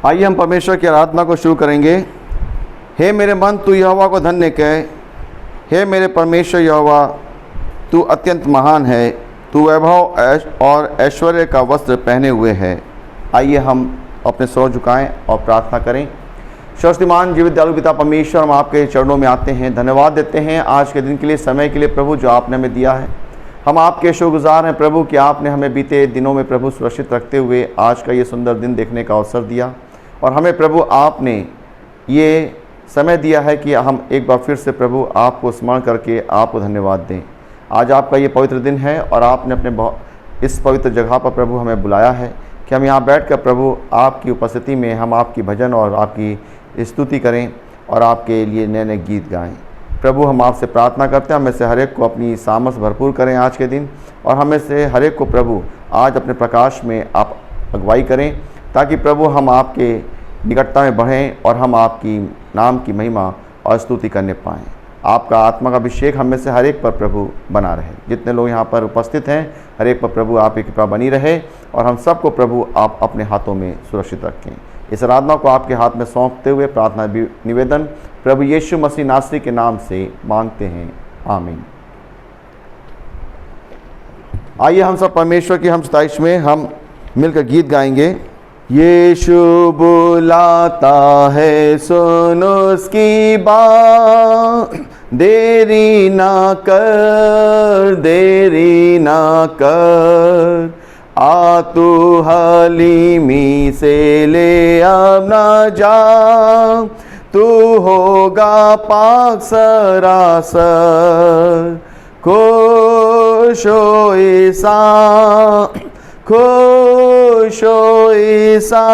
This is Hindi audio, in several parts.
आइए हम परमेश्वर की आराधना को शुरू करेंगे। हे मेरे मन, तू यहोवा को धन्य कह। हे मेरे परमेश्वर यहोवा, तू अत्यंत महान है। तू वैभव और ऐश्वर्य का वस्त्र पहने हुए है। आइए हम अपने सर झुकाएं और प्रार्थना करें। सर्वशक्तिमान जीवित दयालु पिता परमेश्वर, हम आपके चरणों में आते हैं, धन्यवाद देते हैं आज के दिन के लिए, समय के लिए प्रभु जो आपने हमें दिया है। हम आपके शुक्रगुजार हैं प्रभु कि आपने हमें बीते दिनों में प्रभु सुरक्षित रखते हुए आज का ये सुंदर दिन देखने का अवसर दिया, और हमें प्रभु आपने ये समय दिया है कि हम एक बार फिर से प्रभु आपको स्मरण करके आपको धन्यवाद दें। आज आपका ये पवित्र दिन है और आपने अपने इस पवित्र जगह पर प्रभु हमें बुलाया है कि हम यहाँ बैठकर प्रभु आपकी उपस्थिति में हम आपकी भजन और आपकी स्तुति करें और आपके लिए नए नए गीत गाएं। प्रभु हम आपसे प्रार्थना करते हैं, हमें से हर एक को अपनी सामर्थ भरपूर करें आज के दिन, और हमें से हर एक को प्रभु आज अपने प्रकाश में आप अगुवाई करें, ताकि प्रभु हम आपके निकटता में बढ़ें और हम आपकी नाम की महिमा और स्तुति करने पाएँ। आपका आत्मा का अभिषेक हमें से हर एक पर प्रभु बना रहे। जितने लोग यहाँ पर उपस्थित हैं हर एक पर प्रभु आप की कृपा बनी रहे, और हम सबको प्रभु आप अपने हाथों में सुरक्षित रखें। इस आराधना को आपके हाथ में सौंपते हुए प्रार्थना निवेदन प्रभु यीशु मसीह नासरी के नाम से मांगते हैं, आमीन। आइए हम सब परमेश्वर की हम सताइश में हम मिलकर गीत गाएंगे। यीशु बुलाता है, सुनो उसकी बात, देरी ना कर, देरी ना कर। आ तू हलीमी से ले अब ना जा, तू होगा पाक सरासर। खुश हो ईसा, खुश हो ईसा,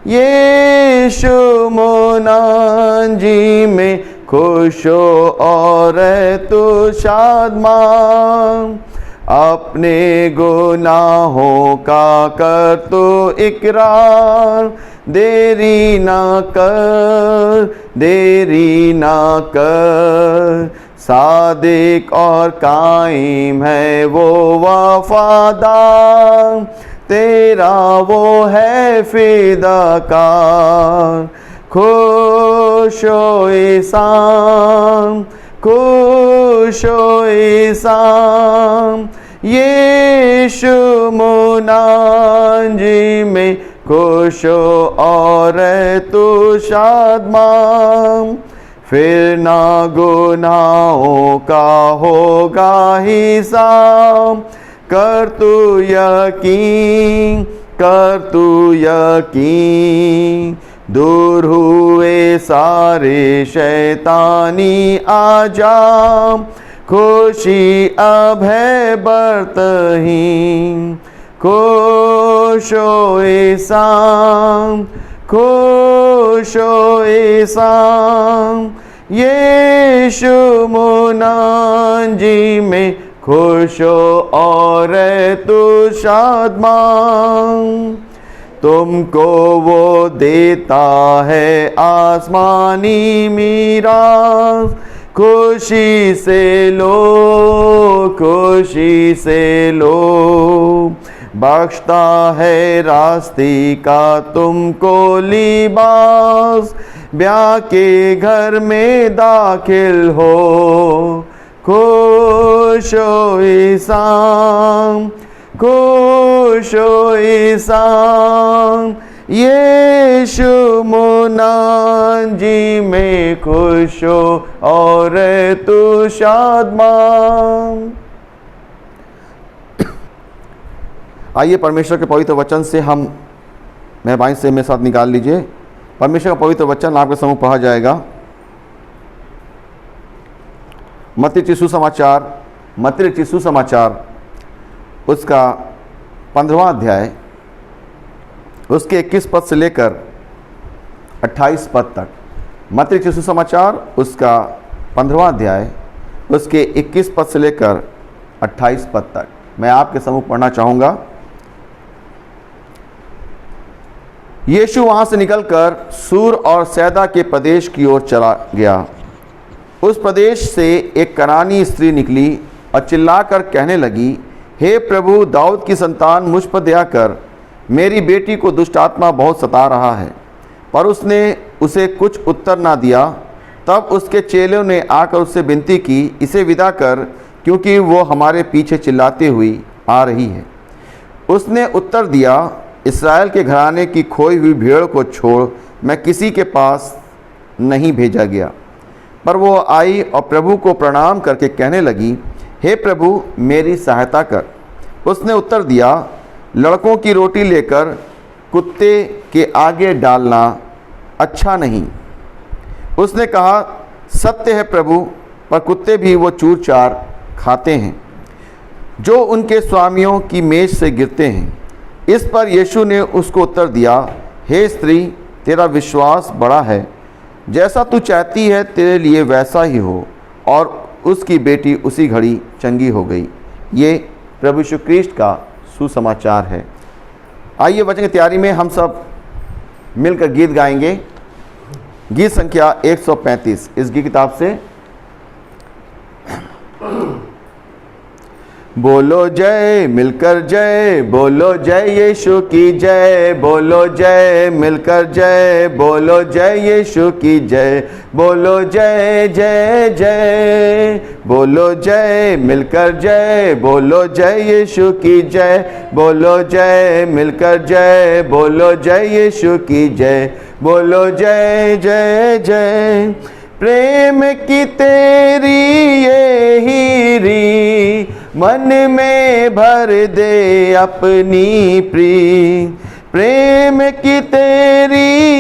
यीशु मुनाजी में खुश हो और तू शादमान। अपने गुनाहों का कर तो इकरार, देरी ना कर, देरी ना कर। सादिक और कायम है वो वफादार, तेरा वो है फिदाकार। खुश हो ईसा, खुश हो ईसा, यीशु मुनाजी में खुश हो और तू शादमान। फिर ना गुनाहों का होगा हिसाब, कर तू यकीन, कर तू यकीन। दूर हुए सारे शैतानी आजा, खुशी अब है बरतहीन। खुश हो ईसा, खुश हो ईसा, यीशु मुनाजी में खुश हो और तू शादमान। तुमको वो देता है आसमानी मीरास, खुशी से लो, खुशी से लो। बख्शता है रास्ते का तुमको लिबास, ब्याह के घर में दाखिल हो। खुश हो ईसा, खुश हो ईसा, यीशु मुनाजी में खुश हो और तू शादमान। आइए परमेश्वर के पवित्र वचन से हम मेहरबानी से मेरे साथ निकाल लीजिए। परमेश्वर का पवित्र वचन आपके सम्मुख पढ़ा जाएगा। मत्ती रचित सुसमाचार उसका 15वां अध्याय, उसके 21 पद से लेकर 28 पद तक। मत्ती रचित सुसमाचार उसका 15वां अध्याय, उसके 21 पद से लेकर 28 पद तक मैं आपके सम्मुख पढ़ना चाहूँगा। यीशु वहाँ से निकलकर सूर और सैदा के प्रदेश की ओर चला गया। उस प्रदेश से एक कनानी स्त्री निकली और चिल्लाकर कहने लगी, हे प्रभु, दाऊद की संतान, मुझ पर दया कर, मेरी बेटी को दुष्ट आत्मा बहुत सता रहा है। पर उसने उसे कुछ उत्तर ना दिया। तब उसके चेलों ने आकर उससे विनती की, इसे विदा कर, क्योंकि वो हमारे पीछे चिल्लाती हुई आ रही है। उसने उत्तर दिया, इस्राएल के घराने की खोई हुई भेड़ को छोड़ मैं किसी के पास नहीं भेजा गया। पर वो आई और प्रभु को प्रणाम करके कहने लगी, हे प्रभु, मेरी सहायता कर। उसने उत्तर दिया, लड़कों की रोटी लेकर कुत्ते के आगे डालना अच्छा नहीं। उसने कहा, सत्य है प्रभु, पर कुत्ते भी वो चूर चार खाते हैं जो उनके स्वामियों की मेज से गिरते हैं। इस पर यीशु ने उसको उत्तर दिया, हे स्त्री, तेरा विश्वास बड़ा है, जैसा तू चाहती है तेरे लिए वैसा ही हो। और उसकी बेटी उसी घड़ी चंगी हो गई। ये प्रभु यीशु क्रिस्ट का सुसमाचार है। आइए वचन की तैयारी में हम सब मिलकर गीत गाएंगे। गीत संख्या 135 इस गीत किताब से। बोलो जय मिलकर जय, बोलो जय यीशु की जय, बोलो जय मिलकर जय, बोलो जय यीशु की जय, बोलो जय जय जय, बोलो जय मिलकर जय, बोलो जय यीशु की जय, बोलो जय मिलकर जय, बोलो जय यीशु की जय, बोलो जय जय जय। प्रेम की तेरी ये हीरी मन में भर दे अपनी प्री, प्रेम की तेरी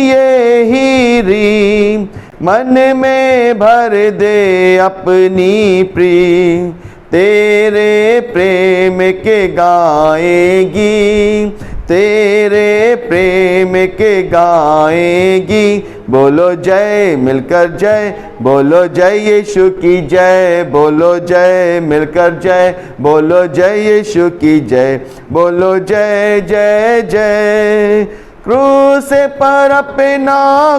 ये हीरी मन में भर दे अपनी प्री, तेरे प्रेम के गाएगी, तेरे प्रेम के गाएगी। बोलो जय मिलकर जय, बोलो जय यीशु की जय, बोलो जय मिलकर जय, बोलो जय यीशु की जय, बोलो जय जय जय। क्रूस पर अपना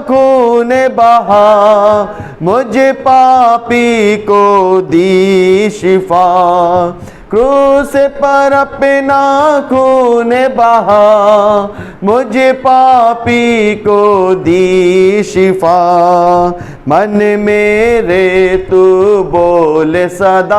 खून बहा, मुझे पापी को दी शिफा, क्रूस पर अपना खून बहा, मुझे पापी को दी शिफा। मन मेरे तू बोल सदा,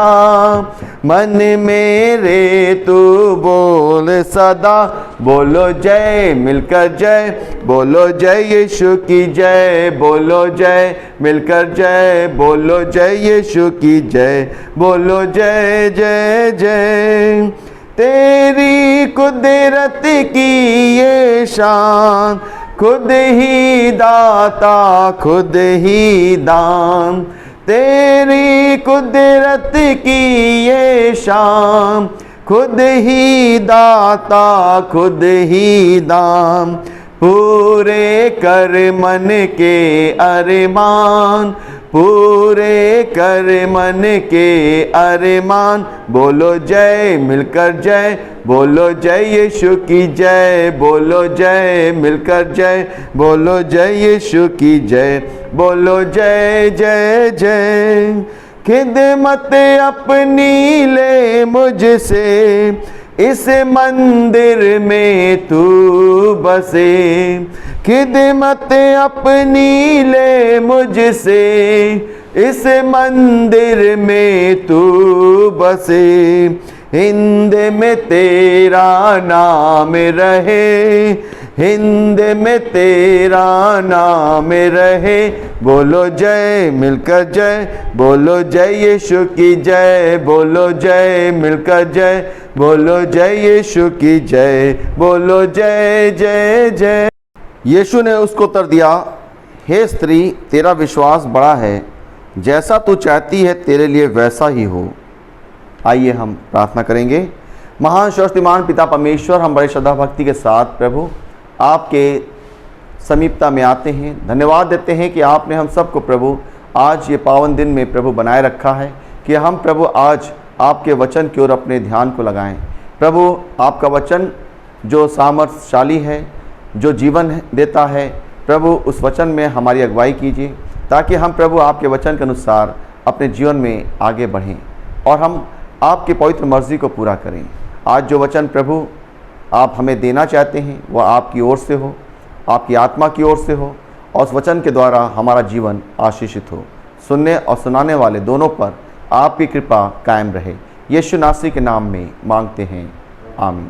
मन मेरे तू बोल सदा, बोलो जय मिलकर जय, बोलो जय यीशु की जय, बोलो जय मिलकर जय, बोलो जय यीशु की जय, बोलो जय जय जय। तेरी कुदरत की ये शान, खुद ही दाता खुद ही दान, तेरी कुदरत की ये शान, खुद ही दाता खुद ही दान। पूरे कर मन के अरमान, पूरे कर मन के अरमान, बोलो जय मिलकर जय, बोलो जय यीशु की जय, बोलो जय मिलकर जय, बोलो जय यीशु की जय, बोलो जय जय जय। खिदमत अपनी ले मुझसे, इस मंदिर में तू बसे, खिदमत अपनी ले मुझसे, इस मंदिर में तू बसे। हिंद में तेरा नाम रहे, हिंद में तेरा नाम रहे, बोलो जय मिलकर जय, बोलो जय यीशु की जय, बोलो जय मिलकर जय, बोलो जय यीशु की जय, बोलो जय जय जय। यीशु ने उसको उत्तर दिया, हे स्त्री, तेरा विश्वास बड़ा है, जैसा तू चाहती है तेरे लिए वैसा ही हो। आइए हम प्रार्थना करेंगे। महान सर्वशक्तिमान पिता परमेश्वर, हम बड़े श्रद्धा भक्ति के साथ प्रभु आपके समीपता में आते हैं। धन्यवाद देते हैं कि आपने हम सबको प्रभु आज ये पावन दिन में प्रभु बनाए रखा है कि हम प्रभु आज आपके वचन की ओर अपने ध्यान को लगाएं। प्रभु आपका वचन जो सामर्थ्यशाली है, जो जीवन देता है, प्रभु उस वचन में हमारी अगुवाई कीजिए, ताकि हम प्रभु आपके वचन के अनुसार अपने जीवन में आगे बढ़ें और हम आपकी पवित्र मर्जी को पूरा करें। आज जो वचन प्रभु आप हमें देना चाहते हैं वह आपकी ओर से हो, आपकी आत्मा की ओर से हो, और उस वचन के द्वारा हमारा जीवन आशीषित हो। सुनने और सुनाने वाले दोनों पर आपकी कृपा कायम रहे। यीशु नासरी के नाम में मांगते हैं, आमीन।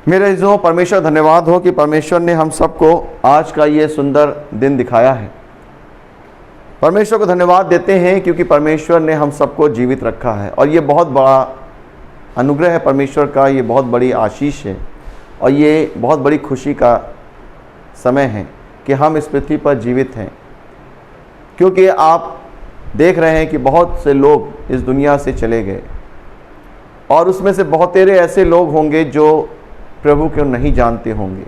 मेरे अज़ीज़ों, परमेश्वर धन्यवाद हो कि परमेश्वर ने हम सबको आज का ये सुंदर दिन दिखाया है। परमेश्वर को धन्यवाद देते हैं क्योंकि परमेश्वर ने हम सबको जीवित रखा है, और ये बहुत बड़ा अनुग्रह है परमेश्वर का, ये बहुत बड़ी आशीष है, और ये बहुत बड़ी खुशी का समय है कि हम इस पृथ्वी पर जीवित हैं। क्योंकि आप देख रहे हैं कि बहुत से लोग इस दुनिया से चले गए, और उसमें से बहुत तेरे ऐसे लोग होंगे जो प्रभु को नहीं जानते होंगे।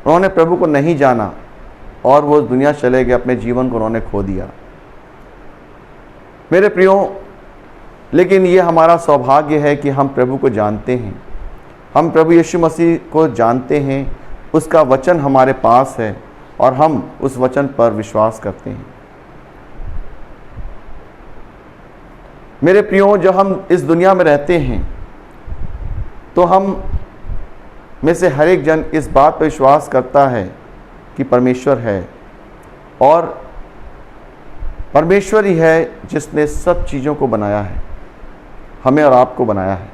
उन्होंने प्रभु को नहीं जाना और वो दुनिया चले गए, अपने जीवन को उन्होंने खो दिया। मेरे प्रियो, लेकिन ये हमारा सौभाग्य है कि हम प्रभु को जानते हैं, हम प्रभु यीशु मसीह को जानते हैं, उसका वचन हमारे पास है और हम उस वचन पर विश्वास करते हैं। मेरे प्रियो, जब हम इस दुनिया में रहते हैं तो हम में से हर एक जन इस बात पर विश्वास करता है कि परमेश्वर है, और परमेश्वर ही है जिसने सब चीज़ों को बनाया है, हमें और आपको बनाया है।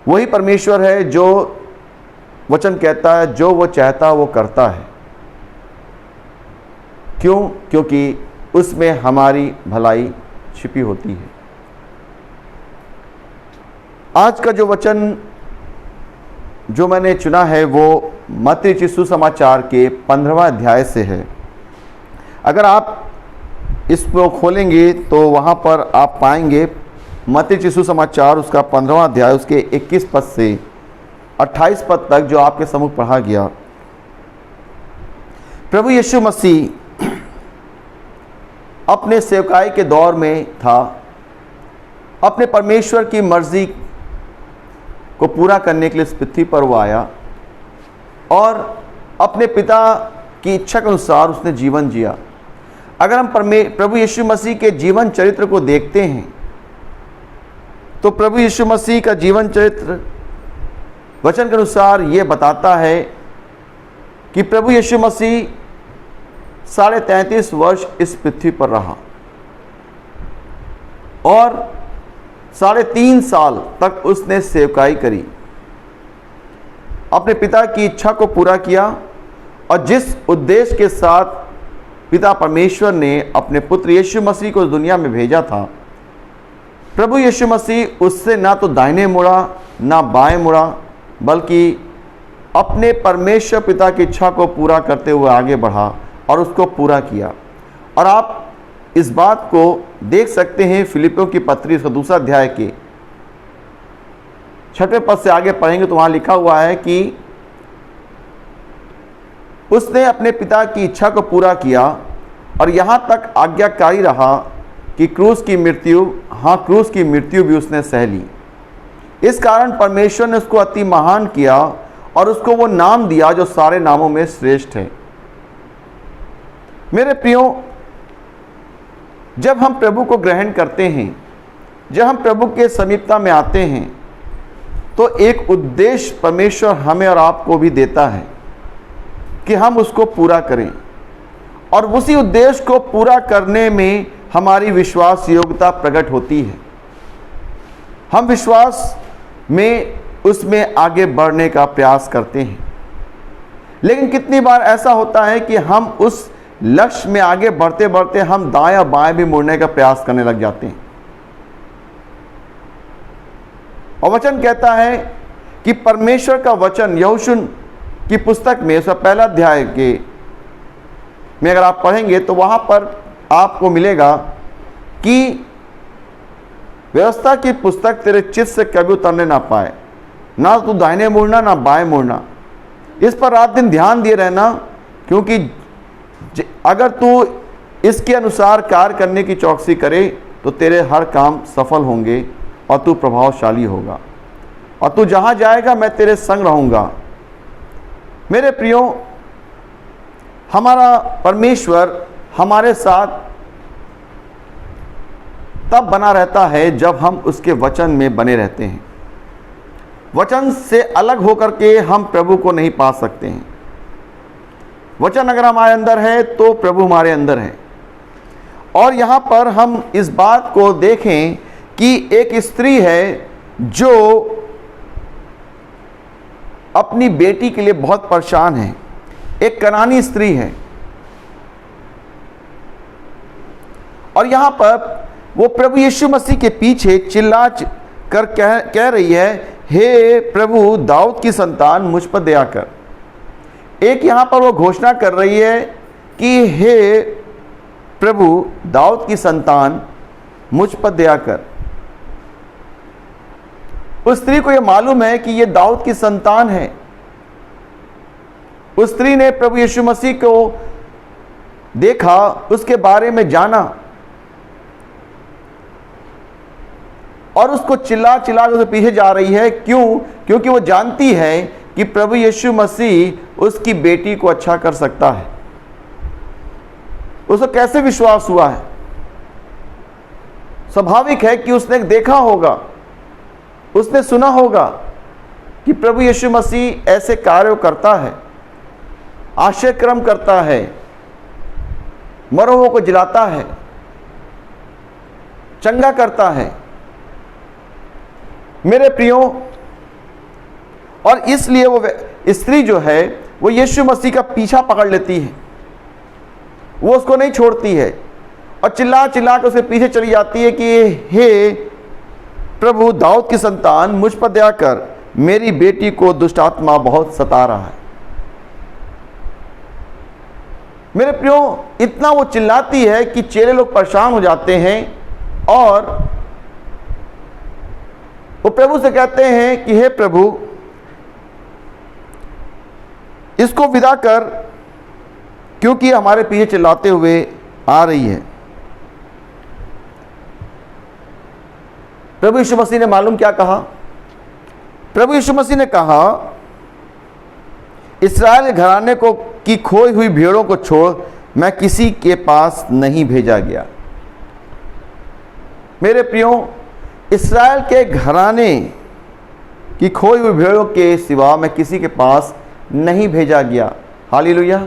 वही परमेश्वर है जो वचन कहता है जो वो चाहता है वो करता है। क्यों? क्योंकि उसमें हमारी भलाई छिपी होती है। आज का जो वचन जो मैंने चुना है वो मत्ती रचित सुसमाचार के 15वां अध्याय से है। अगर आप इसको खोलेंगे तो वहाँ पर आप पाएंगे मत्ती रचित सुसमाचार उसका 15वां अध्याय उसके 21 पद से 28 पद तक जो आपके सम्मुख पढ़ा गया। प्रभु यीशु मसीह अपने सेवकाई के दौर में था, अपने परमेश्वर की मर्जी को पूरा करने के लिए इस पृथ्वी पर वो आया, और अपने पिता की इच्छा के अनुसार उसने जीवन जिया। अगर हम प्रभु यीशु मसीह के जीवन चरित्र को देखते हैं तो प्रभु यीशु मसीह का जीवन चरित्र वचन के अनुसार ये बताता है कि प्रभु यीशु मसीह 33.5 वर्ष इस पृथ्वी पर रहा, और 3.5 साल तक उसने सेवकाई करी, अपने पिता की इच्छा को पूरा किया, और जिस उद्देश्य के साथ पिता परमेश्वर ने अपने पुत्र यीशु मसीह को इस दुनिया में भेजा था, प्रभु यीशु मसीह उससे ना तो दाहिने मुड़ा ना बाएं मुड़ा, बल्कि अपने परमेश्वर पिता की इच्छा को पूरा करते हुए आगे बढ़ा और उसको पूरा किया। और आप इस बात को देख सकते हैं फिलिपियों की पत्री उसका 2 अध्याय के 6वें पद से आगे पढ़ेंगे तो वहाँ लिखा हुआ है कि उसने अपने पिता की इच्छा को पूरा किया और यहाँ तक आज्ञाकारी रहा कि क्रूस की मृत्यु भी उसने सह ली। इस कारण परमेश्वर ने उसको अति महान किया और उसको वो नाम दिया जो सारे नामों में श्रेष्ठ है। मेरे प्रियो, जब हम प्रभु को ग्रहण करते हैं, जब हम प्रभु के समीपता में आते हैं, तो एक उद्देश्य परमेश्वर हमें और आपको भी देता है कि हम उसको पूरा करें, और उसी उद्देश्य को पूरा करने में हमारी विश्वास योग्यता प्रकट होती है। हम विश्वास में उसमें आगे बढ़ने का प्रयास करते हैं, लेकिन कितनी बार ऐसा होता है कि हम उस लक्ष्य में आगे बढ़ते बढ़ते हम दाएं बाएं भी मुड़ने का प्रयास करने लग जाते हैं। और वचन कहता है कि परमेश्वर का वचन यहोशू की पुस्तक में उसका 1 अध्याय के में अगर आप पढ़ेंगे तो वहां पर आपको मिलेगा कि व्यवस्था की पुस्तक तेरे चित्त से कभी उतरने ना पाए, ना तू दाहिने मुड़ना ना बाएं मुड़ना। इस पर रात दिन ध्यान दिए रहना, क्योंकि अगर तू इसके अनुसार कार्य करने की चौकसी करे तो तेरे हर काम सफल होंगे और तू प्रभावशाली होगा, और तू जहां जाएगा मैं तेरे संग रहूंगा। मेरे प्रियो, हमारा परमेश्वर हमारे साथ तब बना रहता है जब हम उसके वचन में बने रहते हैं। वचन से अलग होकर के हम प्रभु को नहीं पा सकते हैं। वचन अगर हमारे अंदर है तो प्रभु हमारे अंदर है। और यहाँ पर हम इस बात को देखें कि एक स्त्री है जो अपनी बेटी के लिए बहुत परेशान है। एक कनानी स्त्री है और यहाँ पर वो प्रभु यीशु मसीह के पीछे चिल्ला कर कह रही है, हे प्रभु दाऊद की संतान मुझ पर दया कर। एक यहाँ पर वो घोषणा कर रही है कि हे प्रभु दाऊद की संतान मुझ पर दया कर। उस स्त्री को ये मालूम है कि ये दाऊद की संतान है। उस स्त्री ने प्रभु यीशु मसीह को देखा, उसके बारे में जाना और उसको चिल्ला चिल्ला के पीछे जा रही है। क्यों? क्योंकि वो जानती है कि प्रभु यीशु मसीह उसकी बेटी को अच्छा कर सकता है। उसको कैसे विश्वास हुआ है? स्वाभाविक है कि उसने देखा होगा, उसने सुना होगा कि प्रभु यीशु मसीह ऐसे कार्य करता है, आश्चर्यक्रम करता है, मरे हुओं को जिलाता है, चंगा करता है। मेरे प्रियो, और इसलिए वो स्त्री जो है वो यीशु मसीह का पीछा पकड़ लेती है, वो उसको नहीं छोड़ती है और चिल्ला चिल्ला कर उसके पीछे चली जाती है कि हे प्रभु दाऊद की संतान मुझ पर दया कर, मेरी बेटी को दुष्ट आत्मा बहुत सता रहा है। मेरे प्रियो, इतना वो चिल्लाती है कि चेले लोग परेशान हो जाते हैं और वो प्रभु से कहते हैं कि हे प्रभु इसको विदा कर, क्योंकि हमारे पीछे चिल्लाते हुए आ रही है। प्रभु यीशु मसीह ने मालूम क्या कहा? प्रभु यीशु मसीह ने कहा, इस्राएल घराने को की खोई हुई भेड़ों को छोड़ मैं किसी के पास नहीं भेजा गया। मेरे प्रियो, इस्राएल के घराने की खोई हुई भेड़ों के सिवा मैं किसी के पास नहीं भेजा गया। हालेलुया।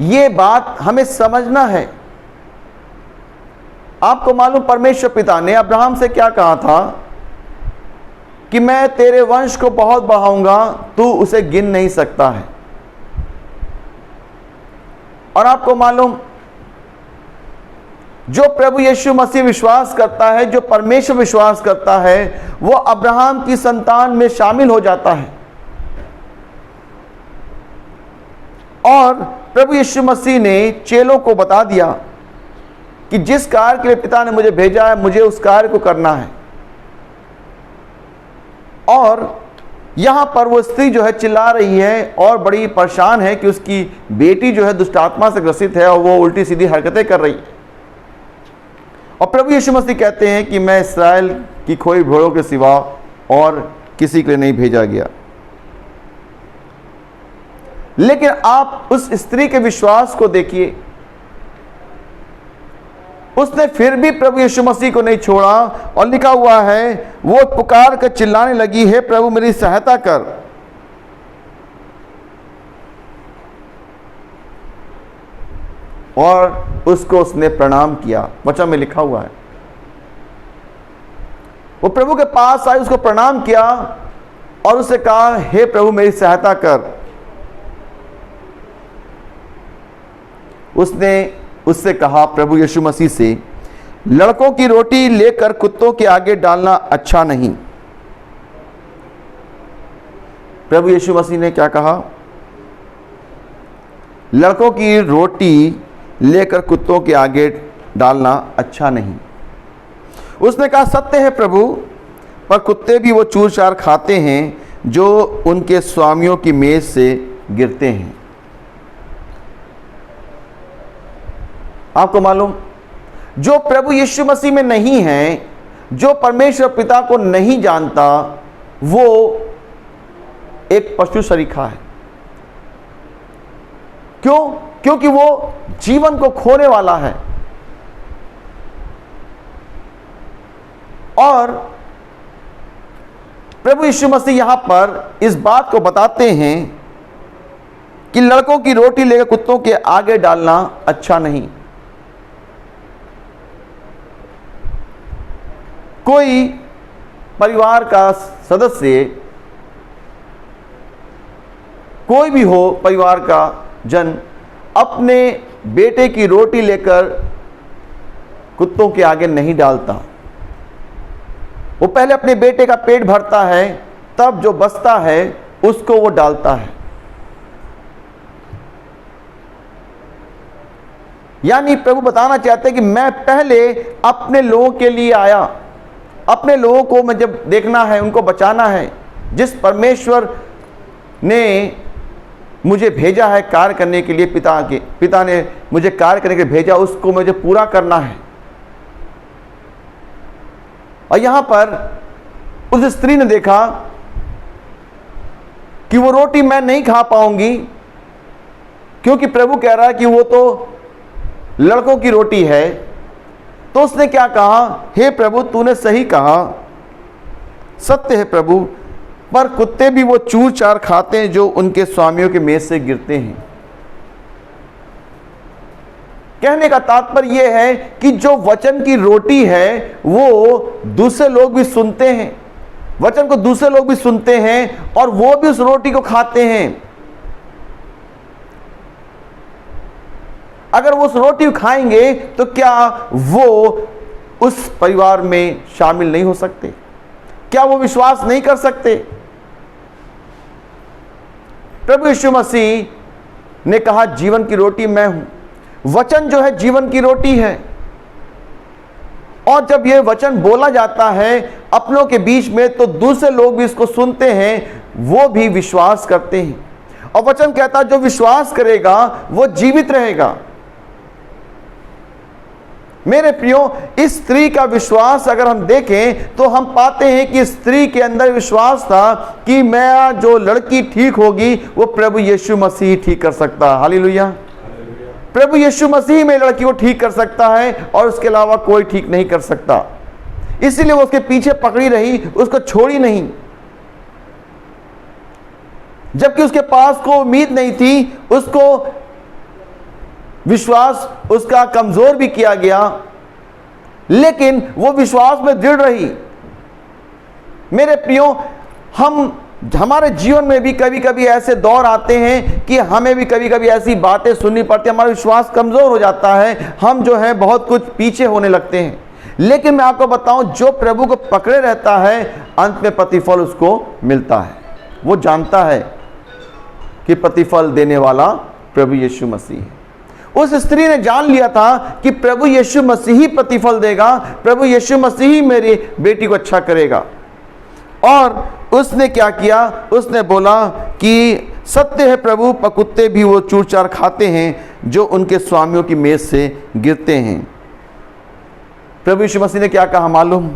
ये बात हमें समझना है। आपको मालूम, परमेश्वर पिता ने अब्राहम से क्या कहा था कि मैं तेरे वंश को बहुत बढ़ाऊंगा, तू उसे गिन नहीं सकता है। और आपको मालूम, जो प्रभु यीशु मसीह विश्वास करता है, जो परमेश्वर विश्वास करता है, वो अब्राहम की संतान में शामिल हो जाता है। और प्रभु यीशु मसीह ने चेलों को बता दिया कि जिस कार्य के लिए पिता ने मुझे भेजा है, मुझे उस कार्य को करना है। और यहां पर वो स्त्री जो है चिल्ला रही है और बड़ी परेशान है कि उसकी बेटी जो है दुष्ट आत्मा से ग्रसित है और वो उल्टी सीधी हरकतें कर रही है। और प्रभु यीशु मसीह कहते हैं कि मैं इस्राएल की खोई भेड़ों के सिवा और किसी के लिए नहीं भेजा गया। लेकिन आप उस स्त्री के विश्वास को देखिए, उसने फिर भी प्रभु यीशु मसीह को नहीं छोड़ा और लिखा हुआ है वो पुकार कर चिल्लाने लगी, हे प्रभु मेरी सहायता कर। और उसको उसने प्रणाम किया। वचन में लिखा हुआ है वो प्रभु के पास आई, उसको प्रणाम किया और उससे कहा, हे प्रभु मेरी सहायता कर। उसने उससे कहा, प्रभु यीशु मसीह से, लड़कों की रोटी लेकर कुत्तों के आगे डालना अच्छा नहीं। प्रभु यीशु मसीह ने क्या कहा? लड़कों की रोटी लेकर कुत्तों के आगे डालना अच्छा नहीं। उसने कहा, सत्य है प्रभु, पर कुत्ते भी वो चूर चार खाते हैं जो उनके स्वामियों की मेज से गिरते हैं। आपको मालूम, जो प्रभु यीशु मसीह में नहीं है, जो परमेश्वर पिता को नहीं जानता, वो एक पशु सरीखा है। क्यों? क्योंकि वो जीवन को खोने वाला है। और प्रभु यीशु मसीह यहां पर इस बात को बताते हैं कि लड़कों की रोटी लेकर कुत्तों के आगे डालना अच्छा नहीं। कोई परिवार का सदस्य, कोई भी हो परिवार का जन, अपने बेटे की रोटी लेकर कुत्तों के आगे नहीं डालता। वो पहले अपने बेटे का पेट भरता है, तब जो बचता है उसको वो डालता है। यानी प्रभु बताना चाहते हैं कि मैं पहले अपने लोगों के लिए आया, अपने लोगों को मुझे देखना है, उनको बचाना है। जिस परमेश्वर ने मुझे भेजा है कार्य करने के लिए, पिता ने मुझे कार्य करने के लिए भेजा, उसको मुझे पूरा करना है। और यहां पर उस स्त्री ने देखा कि वो रोटी मैं नहीं खा पाऊंगी, क्योंकि प्रभु कह रहा है कि वो तो लड़कों की रोटी है। तो उसने क्या कहा, हे प्रभु तूने सही कहा, सत्य है प्रभु, पर कुत्ते भी वो चूर चार खाते हैं जो उनके स्वामियों के मेज से गिरते हैं। कहने का तात्पर्य यह है कि जो वचन की रोटी है वो दूसरे लोग भी सुनते हैं, वचन को दूसरे लोग भी सुनते हैं और वो भी उस रोटी को खाते हैं। अगर वो उस रोटी को खाएंगे तो क्या वो उस परिवार में शामिल नहीं हो सकते? क्या वो विश्वास नहीं कर सकते? प्रभु यीशु मसीह ने कहा जीवन की रोटी मैं हूं। वचन जो है जीवन की रोटी है, और जब यह वचन बोला जाता है अपनों के बीच में तो दूसरे लोग भी इसको सुनते हैं, वो भी विश्वास करते हैं। और वचन कहता है जो विश्वास करेगा वो जीवित रहेगा। मेरे प्रियो, इस स्त्री का विश्वास अगर हम देखें तो हम पाते हैं कि स्त्री के अंदर विश्वास था कि मैं जो लड़की ठीक होगी वो प्रभु यीशु मसीह ठीक कर सकता है। हालेलुया। प्रभु यीशु मसीह में लड़की को ठीक कर सकता है और उसके अलावा कोई ठीक नहीं कर सकता। इसीलिए वो उसके पीछे पकड़ी रही, उसको छोड़ी नहीं। जबकि उसके पास को उम्मीद नहीं थी, उसको विश्वास उसका कमजोर भी किया गया, लेकिन वो विश्वास में दृढ़ रही। मेरे प्रियो, हमारे जीवन में भी कभी कभी ऐसे दौर आते हैं कि हमें भी कभी कभी ऐसी बातें सुननी पड़ती है, हमारा विश्वास कमजोर हो जाता है, हम जो है बहुत कुछ पीछे होने लगते हैं। लेकिन मैं आपको बताऊं, जो प्रभु को पकड़े रहता है अंत में प्रतिफल उसको मिलता है। वो जानता है कि प्रतिफल देने वाला प्रभु यीशु मसीह है। उस स्त्री ने जान लिया था कि प्रभु यीशु मसीह ही प्रतिफल देगा, प्रभु यीशु मसीह ही मेरी बेटी को अच्छा करेगा। और उसने क्या किया, उसने बोला कि सत्य है प्रभु, पर कुत्ते भी वो चूर चार खाते हैं जो उनके स्वामियों की मेज से गिरते हैं। प्रभु यीशु मसीह ने क्या कहा मालूम?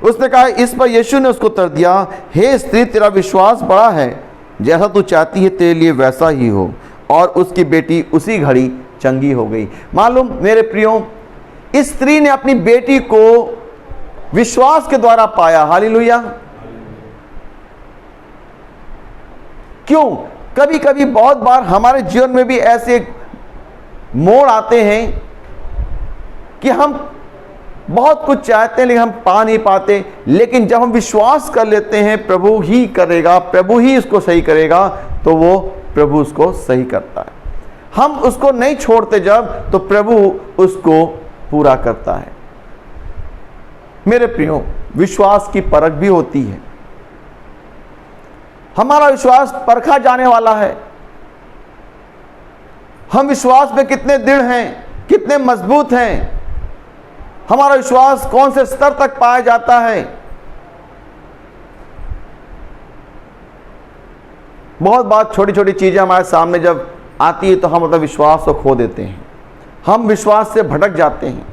उसने कहा, इस पर यीशु ने उसको उत्तर दिया, हे स्त्री तेरा विश्वास बड़ा है, जैसा तू चाहती है तेरे लिए वैसा ही हो। और उसकी बेटी उसी घड़ी चंगी हो गई। मालूम मेरे प्रियो, इस स्त्री ने अपनी बेटी को विश्वास के द्वारा पाया। हालेलुया। क्यों? कभी कभी बहुत बार हमारे जीवन में भी ऐसे मोड़ आते हैं कि हम बहुत कुछ चाहते हैं लेकिन हम पा नहीं पाते। लेकिन जब हम विश्वास कर लेते हैं प्रभु ही करेगा, प्रभु ही इसको सही करेगा, तो वो प्रभु उसको सही करता है। हम उसको नहीं छोड़ते जब, तो प्रभु उसको पूरा करता है। मेरे प्रियो, विश्वास की परख भी होती है। हमारा विश्वास परखा जाने वाला है। हम विश्वास में कितने दृढ़ हैं, कितने मजबूत हैं, हमारा विश्वास कौन से स्तर तक पाया जाता है। बहुत बात छोटी छोटी चीजें हमारे सामने जब आती है तो हम अपना विश्वास को खो देते हैं, हम विश्वास से भटक जाते हैं।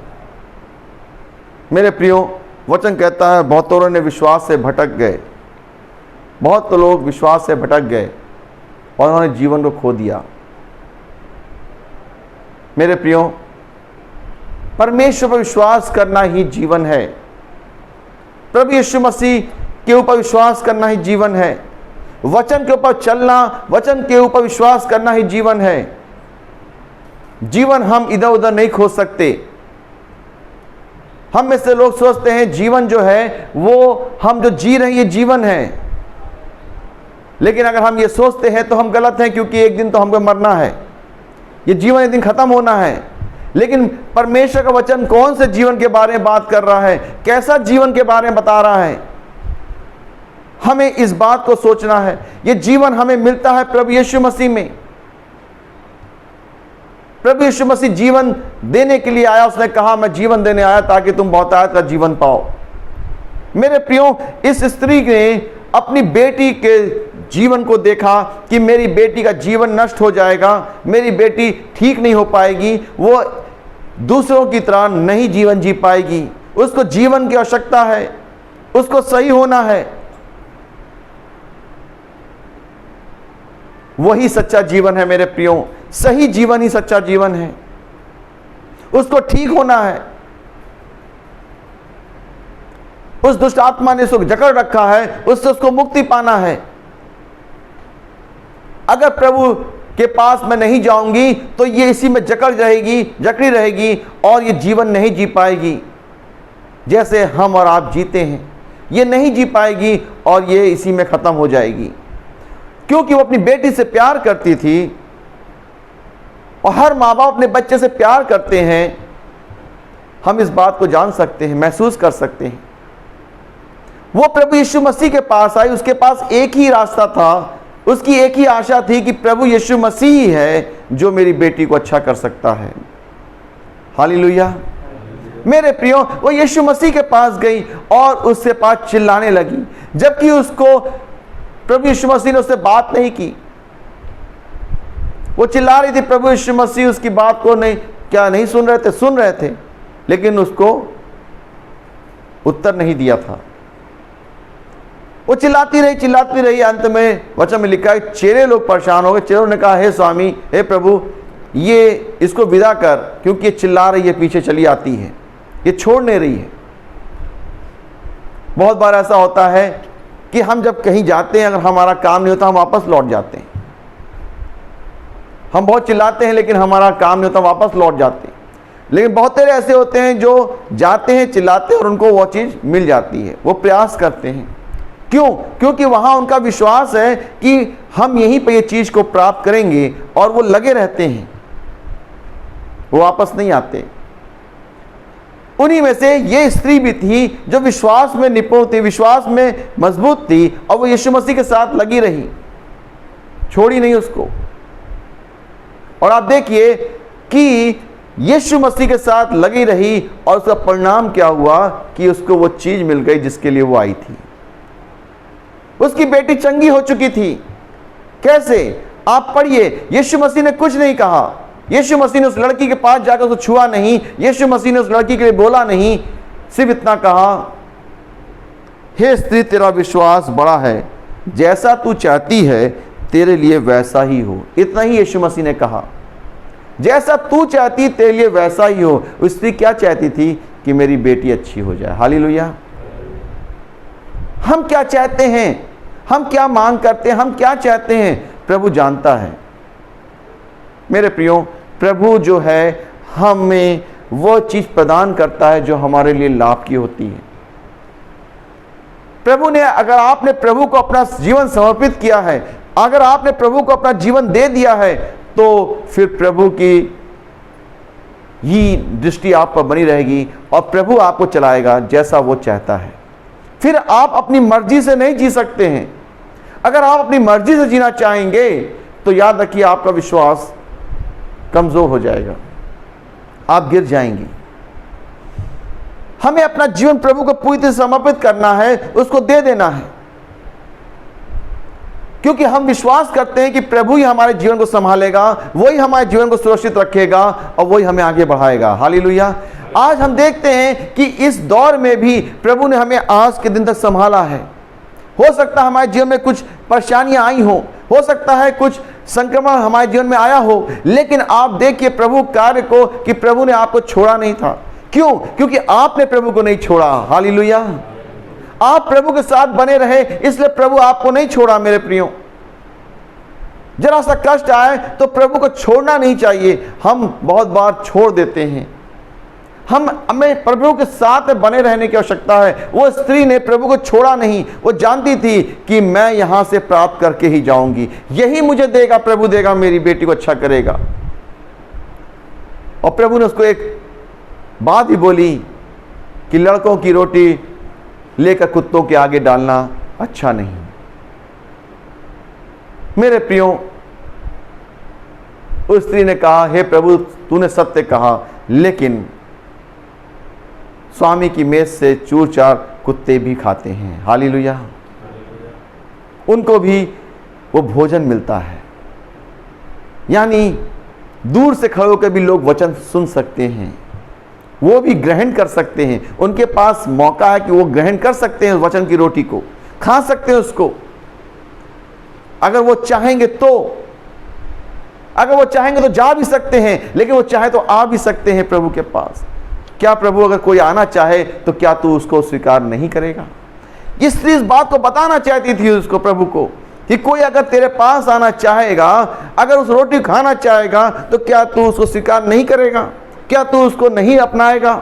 मेरे प्रियो, वचन कहता है बहुतों ने विश्वास से भटक गए, बहुत लोग विश्वास से भटक गए और उन्होंने जीवन को खो दिया। मेरे प्रियो, परमेश्वर पर विश्वास करना ही जीवन है। प्रभु यीशु मसीह के ऊपर विश्वास करना ही जीवन है। वचन के ऊपर चलना, वचन के ऊपर विश्वास करना ही जीवन है। जीवन हम इधर उधर नहीं खोज सकते। हम में से लोग सोचते हैं जीवन जो है वो हम जो जी रहे हैं ये जीवन है, लेकिन अगर हम ये सोचते हैं तो हम गलत हैं, क्योंकि एक दिन तो हमको मरना है, ये जीवन एक दिन खत्म होना है। लेकिन परमेश्वर का वचन कौन से जीवन के बारे में बात कर रहा है, कैसा जीवन के बारे में बता रहा है, हमें इस बात को सोचना है। ये जीवन हमें मिलता है प्रभु यीशु मसीह में। प्रभु यीशु मसीह जीवन देने के लिए आया। उसने कहा मैं जीवन देने आया ताकि तुम बहुतायत का जीवन पाओ। मेरे प्रियो, इस स्त्री ने अपनी बेटी के जीवन को देखा कि मेरी बेटी का जीवन नष्ट हो जाएगा, मेरी बेटी ठीक नहीं हो पाएगी, वो दूसरों की तरह नहीं जीवन जी पाएगी, उसको जीवन की आवश्यकता है, उसको सही होना है। वही सच्चा जीवन है मेरे प्रियो, सही जीवन ही सच्चा जीवन है। उसको ठीक होना है। उस दुष्ट आत्मा ने उसको जकड़ रखा है, उससे उसको मुक्ति पाना है। अगर प्रभु के पास मैं नहीं जाऊंगी तो ये इसी में जकड़ी रहेगी और ये जीवन नहीं जी पाएगी। जैसे हम और आप जीते हैं, ये नहीं जी पाएगी और ये इसी में खत्म हो जाएगी। क्योंकि वो अपनी बेटी से प्यार करती थी, और हर माँ बाप अपने बच्चे से प्यार करते हैं। हम इस बात को जान सकते हैं, महसूस कर सकते हैं। वो प्रभु यीशु मसीह के पास आई, उसके पास एक ही रास्ता था, उसकी एक ही आशा थी कि प्रभु यीशु मसीह ही है जो मेरी बेटी को अच्छा कर सकता है। हालेलुया। मेरे प्रियो, वो यीशु मसीह के पास गई और उससे पास चिल्लाने लगी, जबकि उसको प्रभु यीशु मसीह ने उससे बात नहीं की। वो चिल्ला रही थी, प्रभु यीशु मसीह उसकी बात को नहीं सुन रहे थे, सुन रहे थे, लेकिन उसको उत्तर नहीं दिया था। वो चिल्लाती रही। अंत में वचन में लिखा है चेले लोग परेशान हो गए। चेलों ने कहा, हे स्वामी, हे प्रभु, ये इसको विदा कर, क्योंकि ये चिल्ला रही है, पीछे चली आती है, ये छोड़ नहीं रही है। बहुत बार ऐसा होता है कि हम जब कहीं जाते हैं, अगर हमारा काम नहीं होता, हम वापस लौट जाते हैं। हम बहुत चिल्लाते हैं लेकिन हमारा काम नहीं होता, वापस लौट जाते हैं। लेकिन बहुत तेरे ऐसे होते हैं जो जाते हैं, चिल्लाते हैं और उनको वो चीज़ मिल जाती है, वो प्रयास करते हैं। क्यों? क्योंकि वहाँ उनका विश्वास है कि हम यहीं पे ये चीज़ को प्राप्त करेंगे, और वो लगे रहते हैं, वो वापस नहीं आते। उन्हीं में से ये स्त्री भी थी जो विश्वास में निपुण थी, विश्वास में मजबूत थी, और वो यीशु मसीह के साथ लगी रही, छोड़ी नहीं उसको। और आप देखिए कि यीशु मसीह के साथ लगी रही, और उसका परिणाम क्या हुआ कि उसको वो चीज मिल गई जिसके लिए वो आई थी। उसकी बेटी चंगी हो चुकी थी। कैसे? आप पढ़िए, यीशु मसीह ने कुछ नहीं कहा, यीशु मसीह ने उस लड़की के पास जाकर उसको छुआ नहीं, यीशु मसीह ने उस लड़की के लिए बोला नहीं, सिर्फ इतना कहा, हे स्त्री, तेरा विश्वास बड़ा है, जैसा तू चाहती है तेरे लिए वैसा ही हो। इतना ही यीशु मसीह ने कहा, जैसा तू चाहती तेरे लिए वैसा ही हो। उस स्त्री क्या चाहती थी? कि मेरी बेटी अच्छी हो जाए। हालेलुया। हम क्या चाहते हैं, हम क्या मांग करते हैं, हम क्या चाहते हैं, प्रभु जानता है। मेरे प्रियो, प्रभु जो है हमें वो चीज प्रदान करता है जो हमारे लिए लाभ की होती है। प्रभु ने, अगर आपने प्रभु को अपना जीवन समर्पित किया है, अगर आपने प्रभु को अपना जीवन दे दिया है, तो फिर प्रभु की ही दृष्टि आप पर बनी रहेगी और प्रभु आपको चलाएगा जैसा वो चाहता है। फिर आप अपनी मर्जी से नहीं जी सकते हैं। अगर आप अपनी मर्जी से जीना चाहेंगे तो याद रखिए आपका विश्वास कमजोर हो जाएगा, आप गिर जाएंगे। हमें अपना जीवन प्रभु को पूरी तरह समर्पित करना है, उसको दे देना है, क्योंकि हम विश्वास करते हैं कि प्रभु ही हमारे जीवन को संभालेगा, वही हमारे जीवन को सुरक्षित रखेगा और वही हमें आगे बढ़ाएगा। हालेलुया। आज हम देखते हैं कि इस दौर में भी प्रभु ने हमें आज के दिन तक संभाला है। हो सकता है हमारे जीवन में कुछ परेशानियां आई हो सकता है कुछ संक्रमण हमारे जीवन में आया हो, लेकिन आप देखिए प्रभु कार्य को कि प्रभु ने आपको छोड़ा नहीं था। क्यों? क्योंकि आपने प्रभु को नहीं छोड़ा। हालेलुया। आप प्रभु के साथ बने रहे, इसलिए प्रभु आपको नहीं छोड़ा। मेरे प्रियो, जरा सा कष्ट आए तो प्रभु को छोड़ना नहीं चाहिए। हम बहुत बार छोड़ देते हैं। हमें प्रभु के साथ बने रहने की आवश्यकता है। वो स्त्री ने प्रभु को छोड़ा नहीं। वो जानती थी कि मैं यहां से प्राप्त करके ही जाऊंगी, यही मुझे देगा, प्रभु देगा, मेरी बेटी को अच्छा करेगा। और प्रभु ने उसको एक बात ही बोली कि लड़कों की रोटी लेकर कुत्तों के आगे डालना अच्छा नहीं। मेरे प्रियो, उस स्त्री ने कहा, हे प्रभु, तूने सत्य कहा, लेकिन स्वामी की मेज से चूर चार कुत्ते भी खाते हैं। हालेलुया। उनको भी वो भोजन मिलता है। यानी दूर से खड़े होकर भी लोग वचन सुन सकते हैं, वो भी ग्रहण कर सकते हैं। उनके पास मौका है कि वो ग्रहण कर सकते हैं, वचन की रोटी को खा सकते हैं उसको, अगर वो चाहेंगे तो। अगर वो चाहेंगे तो जा भी सकते हैं, लेकिन वो चाहे तो आ भी सकते हैं प्रभु के पास। क्या प्रभु अगर कोई आना चाहे तो क्या तू उसको स्वीकार नहीं करेगा? ये स्त्री इस बात को बताना चाहती थी उसको, प्रभु को, कि कोई अगर तेरे पास आना चाहेगा, अगर उस रोटी खाना चाहेगा, तो क्या तू उसको स्वीकार नहीं करेगा? क्या तू उसको नहीं अपनाएगा?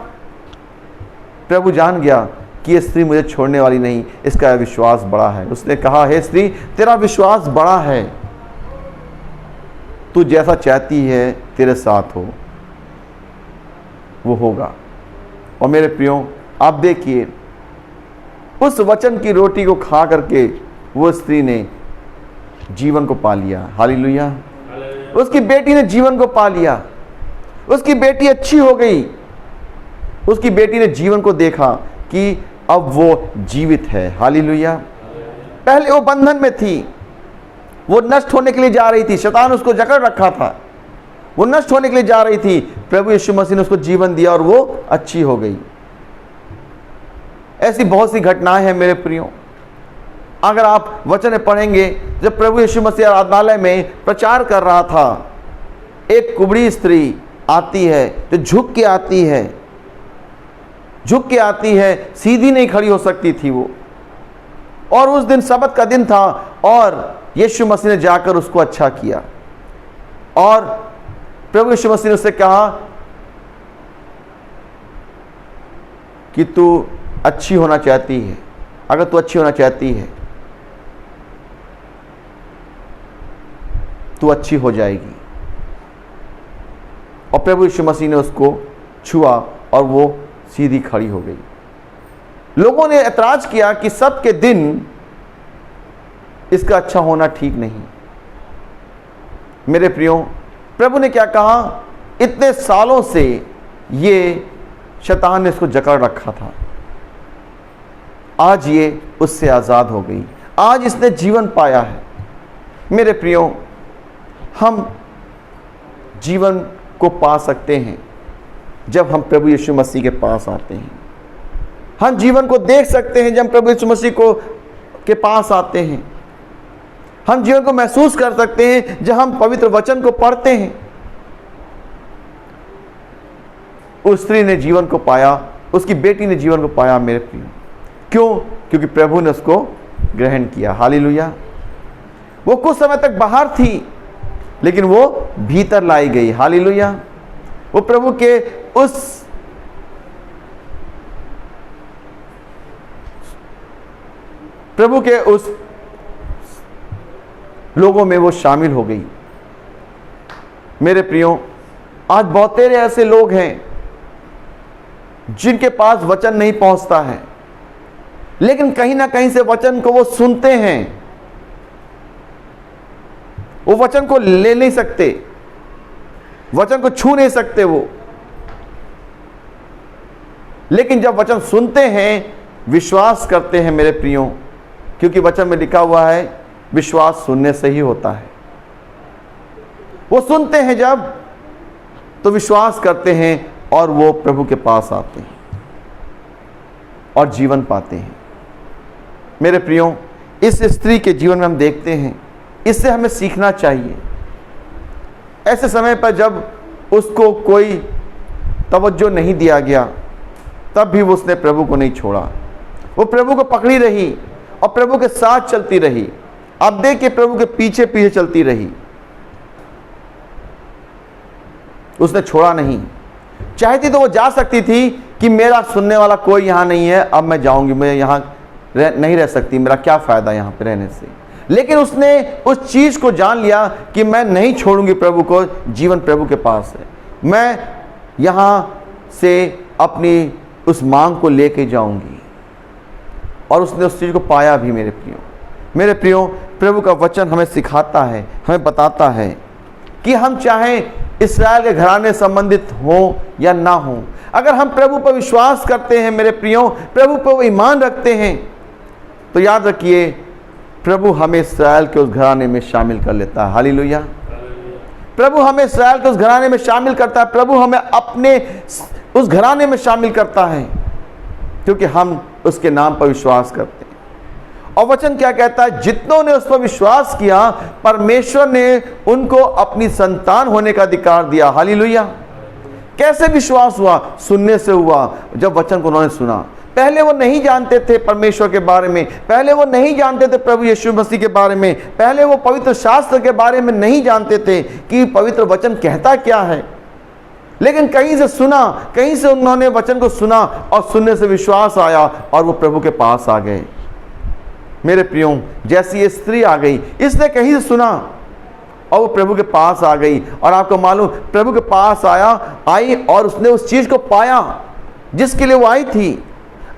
प्रभु जान गया कि ये स्त्री मुझे छोड़ने वाली नहीं, इसका विश्वास बड़ा है। उसने कहा, हे स्त्री, तेरा विश्वास बड़ा है, तू जैसा चाहती है तेरे साथ हो वो होगा। और मेरे प्रियो, आप देखिए, उस वचन की रोटी को खा करके वो स्त्री ने जीवन को पा लिया। हालेलुया। उसकी बेटी ने जीवन को पा लिया। उसकी बेटी अच्छी हो गई। उसकी बेटी ने जीवन को देखा कि अब वो जीवित है। हालेलुया। पहले वो बंधन में थी, वो नष्ट होने के लिए जा रही थी, शैतान उसको जकड़ रखा था, वो नष्ट होने के लिए जा रही थी। प्रभु यीशु मसीह ने उसको जीवन दिया और वो अच्छी हो गई। ऐसी बहुत सी घटनाएं हैं मेरे प्रियो। अगर आप वचन में पढ़ेंगे, जब प्रभु यीशु मसीह आराधनालय में प्रचार कर रहा था, एक कुबड़ी स्त्री आती है, जो झुक के आती है, झुक के आती है, सीधी नहीं खड़ी हो सकती थी वो। और उस दिन सब्त का दिन था और यीशु मसीह ने जाकर उसको अच्छा किया। और प्रभु यीशु मसीह ने उससे कहा कि तू अच्छी होना चाहती है, अगर तू अच्छी होना चाहती है तू अच्छी हो जाएगी। और प्रभु यीशु मसीह ने उसको छुआ और वो सीधी खड़ी हो गई। लोगों ने ऐतराज किया कि सब्त के दिन इसका अच्छा होना ठीक नहीं। मेरे प्रियो, प्रभु ने क्या कहा, इतने सालों से ये शैतान ने इसको जकड़ रखा था, आज ये उससे आज़ाद हो गई, आज इसने जीवन पाया है। मेरे प्रियो, हम जीवन को पा सकते हैं जब हम प्रभु यीशु मसीह के पास आते हैं। हम जीवन को देख सकते हैं जब हम प्रभु यीशु मसीह के पास आते हैं। हम जीवन को महसूस कर सकते हैं जब हम पवित्र वचन को पढ़ते हैं। उस स्त्री ने जीवन को पाया, उसकी बेटी ने जीवन को पाया मेरे प्रिय। क्यों? क्योंकि प्रभु ने उसको ग्रहण किया। हालेलुया। वो कुछ समय तक बाहर थी, लेकिन वो भीतर लाई गई। हालेलुया। वो प्रभु के उस लोगों में वो शामिल हो गई। मेरे प्रियो, आज बहुत तेरे ऐसे लोग हैं जिनके पास वचन नहीं पहुंचता है, लेकिन कहीं ना कहीं से वचन को वो सुनते हैं, वो वचन को ले नहीं सकते, वचन को छू नहीं सकते वो, लेकिन जब वचन सुनते हैं, विश्वास करते हैं मेरे प्रियो, क्योंकि वचन में लिखा हुआ है विश्वास सुनने से ही होता है। वो सुनते हैं जब, तो विश्वास करते हैं और वो प्रभु के पास आते हैं और जीवन पाते हैं। मेरे प्रियो, इस स्त्री के जीवन में हम देखते हैं, इससे हमें सीखना चाहिए। ऐसे समय पर जब उसको कोई तवज्जो नहीं दिया गया, तब भी उसने प्रभु को नहीं छोड़ा। वो प्रभु को पकड़ी रही और प्रभु के साथ चलती रही। आप देखिए, प्रभु के पीछे पीछे चलती रही, उसने छोड़ा नहीं। चाहती तो वो जा सकती थी कि मेरा सुनने वाला कोई यहाँ नहीं है, अब मैं जाऊंगी, मैं यहाँ नहीं रह सकती, मेरा क्या फायदा यहाँ पे रहने से। लेकिन उसने उस चीज को जान लिया कि मैं नहीं छोड़ूंगी प्रभु को, जीवन प्रभु के पास है, मैं यहाँ से अपनी उस मांग को लेके जाऊंगी। और उसने उस चीज को पाया भी। मेरे प्रियो, प्रभु का वचन हमें सिखाता है, हमें बताता है कि हम चाहे इस्राएल के घराने संबंधित हो या ना हो, अगर हम प्रभु पर विश्वास करते हैं मेरे प्रियो, प्रभु पर ईमान रखते हैं, तो याद रखिए प्रभु हमें इस्राएल के उस घराने में शामिल कर लेता है। हालेलुया। प्रभु हमें इस्राएल के उस घराने में शामिल करता है, प्रभु हमें अपने उस घराने में शामिल करता है, क्योंकि हम उसके नाम पर विश्वास करते हैं। और वचन क्या कहता है? जितनों ने उस पर विश्वास किया, परमेश्वर ने उनको अपनी संतान होने का अधिकार दिया। हालेलुया। कैसे विश्वास हुआ? सुनने से हुआ। जब वचन को उन्होंने सुना, पहले वो नहीं जानते थे परमेश्वर के बारे में, पहले वो नहीं जानते थे प्रभु यीशु मसीह के बारे में, पहले वो पवित्र शास्त्र के बारे में नहीं जानते थे कि पवित्र वचन कहता क्या है। लेकिन कहीं से सुना, कहीं से उन्होंने वचन को सुना और सुनने से विश्वास आया और वो प्रभु के पास आ गए। मेरे प्रियो, जैसी ये स्त्री आ गई, इसने कहीं से सुना और वो प्रभु के पास आ गई। और आपको मालूम, प्रभु के पास आई और उसने उस चीज को पाया जिसके लिए वो आई थी।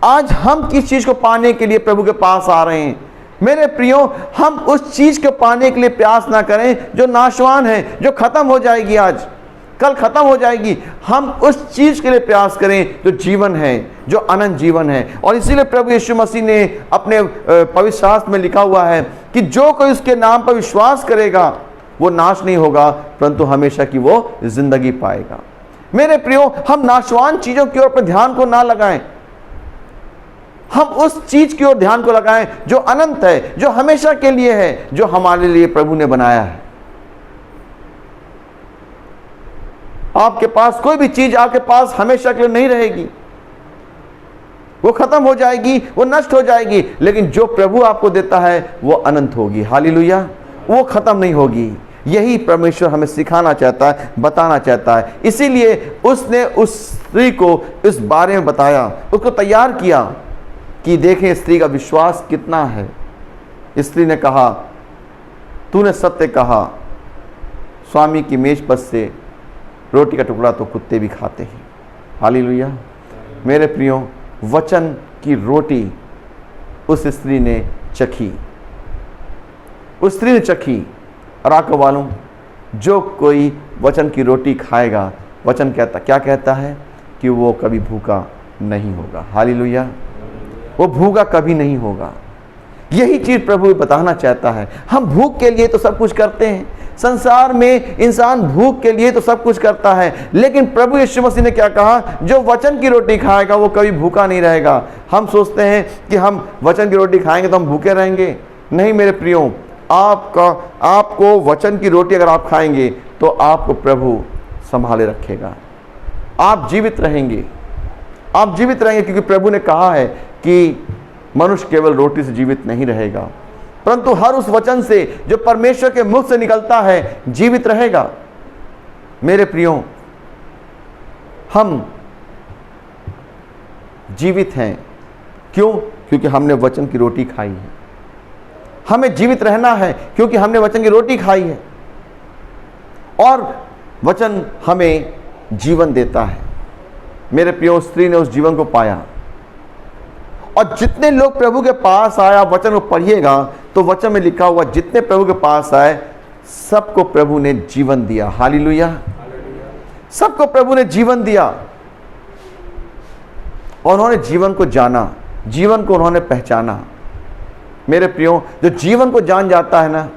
आज हम किस चीज को पाने के लिए प्रभु के पास आ रहे हैं? मेरे प्रियो, हम उस चीज को पाने के लिए प्रयास ना करें जो नाशवान है, जो खत्म हो जाएगी, आज कल खत्म हो जाएगी। हम उस चीज के लिए प्रयास करें जो जीवन है, जो अनंत जीवन है। और इसीलिए प्रभु यीशु मसीह ने अपने पवित्र शास्त्र में लिखा हुआ है कि जो कोई उसके नाम पर विश्वास करेगा वो नाश नहीं होगा, परंतु हमेशा की वो जिंदगी पाएगा। मेरे प्रियो, हम नाशवान चीजों की ओर अपने ध्यान को ना लगाएं, हम उस चीज की ओर ध्यान को लगाएं जो अनंत है, जो हमेशा के लिए है, जो हमारे लिए प्रभु ने बनाया है। आपके पास कोई भी चीज आपके पास हमेशा के लिए नहीं रहेगी, वो खत्म हो जाएगी, वो नष्ट हो जाएगी। लेकिन जो प्रभु आपको देता है वो अनंत होगी। हालेलुया। वो खत्म नहीं होगी। यही परमेश्वर हमें सिखाना चाहता है, बताना चाहता है। इसीलिए उसने उस स्त्री को इस बारे में बताया, उसको तैयार किया कि देखें स्त्री का विश्वास कितना है। स्त्री ने कहा, तूने सत्य कहा, स्वामी की मेज पर से रोटी का टुकड़ा तो कुत्ते भी खाते हैं। हालेलुया। मेरे प्रियो, वचन की रोटी उस स्त्री ने चखी, उस स्त्री ने चखी। और आपको मालूम, जो कोई वचन की रोटी खाएगा, वचन क्या कहता है कि वो कभी भूखा नहीं होगा। हालेलुया। वो भूखा कभी नहीं होगा। यही चीज प्रभु बताना चाहता है। हम भूख के लिए तो सब कुछ करते हैं, संसार में इंसान भूख के लिए तो सब कुछ करता है, लेकिन प्रभु यीशु मसीह ने क्या कहा? जो वचन की रोटी खाएगा वो कभी भूखा नहीं रहेगा। हम सोचते हैं कि हम वचन की रोटी खाएंगे तो हम भूखे रहेंगे। नहीं मेरे प्रियो, आपको वचन की रोटी अगर आप खाएंगे तो आपको प्रभु संभाले रखेगा। आप जीवित रहेंगे, आप जीवित रहेंगे, क्योंकि प्रभु ने कहा है कि मनुष्य केवल रोटी से जीवित नहीं रहेगा, परंतु हर उस वचन से जो परमेश्वर के मुख से निकलता है जीवित रहेगा। मेरे प्रियो, हम जीवित हैं क्यों? क्योंकि हमने वचन की रोटी खाई है। हमें जीवित रहना है क्योंकि हमने वचन की रोटी खाई है, और वचन हमें जीवन देता है। मेरे प्रियो, स्त्री ने उस जीवन को पाया। और जितने लोग प्रभु के पास आया, वचन को पढ़िएगा तो वचन में लिखा हुआ, जितने प्रभु के पास आए सबको प्रभु ने जीवन दिया। हालेलुया। सबको प्रभु ने जीवन दिया और उन्होंने जीवन को जाना, जीवन को उन्होंने पहचाना। मेरे प्रियो, जो जीवन को जान जाता है ना,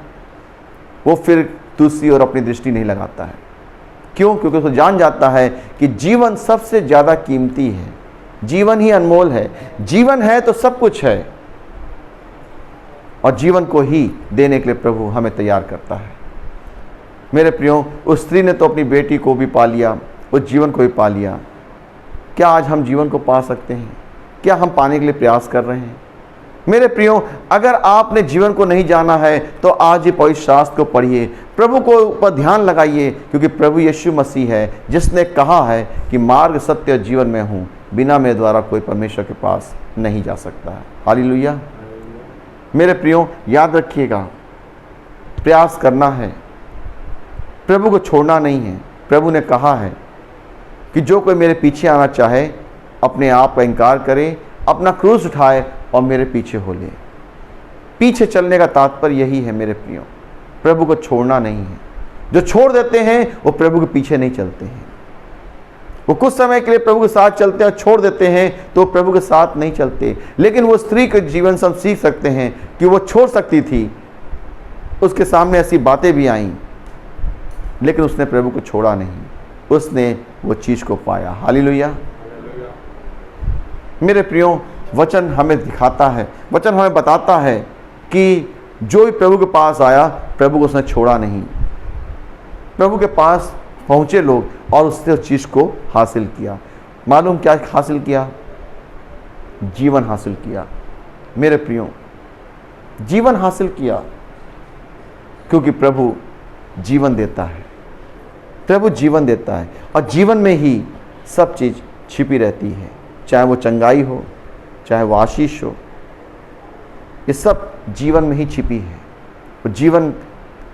वो फिर दूसरी और अपनी दृष्टि नहीं लगाता है। क्यों? क्योंकि उसको जान जाता है कि जीवन सबसे ज्यादा कीमती है, जीवन ही अनमोल है। जीवन है तो सब कुछ है, और जीवन को ही देने के लिए प्रभु हमें तैयार करता है। मेरे प्रियो, उस स्त्री ने तो अपनी बेटी को भी पा लिया, उस जीवन को भी पा लिया। क्या आज हम जीवन को पा सकते हैं? क्या हम पाने के लिए प्रयास कर रहे हैं? मेरे प्रियो, अगर आपने जीवन को नहीं जाना है तो आज ही पवित्र शास्त्र को पढ़िए, प्रभु को ऊपर ध्यान लगाइए, क्योंकि प्रभु यीशु मसीह है जिसने कहा है कि मार्ग, सत्य और जीवन में हूँ, बिना मेरे द्वारा कोई परमेश्वर के पास नहीं जा सकता है। हालेलुया। मेरे प्रियो, याद रखिएगा, प्रयास करना है, प्रभु को छोड़ना नहीं है। प्रभु ने कहा है कि जो कोई मेरे पीछे आना चाहे अपने आप का इनकार करे, अपना क्रूस उठाए और मेरे पीछे हो ले। पीछे चलने का तात्पर्य यही है मेरे प्रियो, प्रभु को छोड़ना नहीं है। जो छोड़ देते हैं वो प्रभु के पीछे नहीं चलते हैं। वो कुछ समय के लिए प्रभु के साथ चलते हैं और छोड़ देते हैं तो प्रभु के साथ नहीं चलते। लेकिन वो स्त्री के जीवन से हम सीख सकते हैं कि वो छोड़ सकती थी, उसके सामने ऐसी बातें भी आईं, लेकिन उसने प्रभु को छोड़ा नहीं, उसने वो चीज़ को पाया। हालेलुया। मेरे प्रियो, वचन हमें दिखाता है, वचन हमें बताता है कि जो भी प्रभु के पास आया, प्रभु को उसने छोड़ा नहीं। प्रभु के पास पहुँचे लोग और उससे उस चीज़ को हासिल किया। मालूम क्या हासिल किया? जीवन हासिल किया। मेरे प्रियो, जीवन हासिल किया, क्योंकि प्रभु जीवन देता है। प्रभु जीवन देता है और जीवन में ही सब चीज़ छिपी रहती है, चाहे वो चंगाई हो, चाहे वो आशीष हो, ये सब जीवन में ही छिपी है। वो जीवन,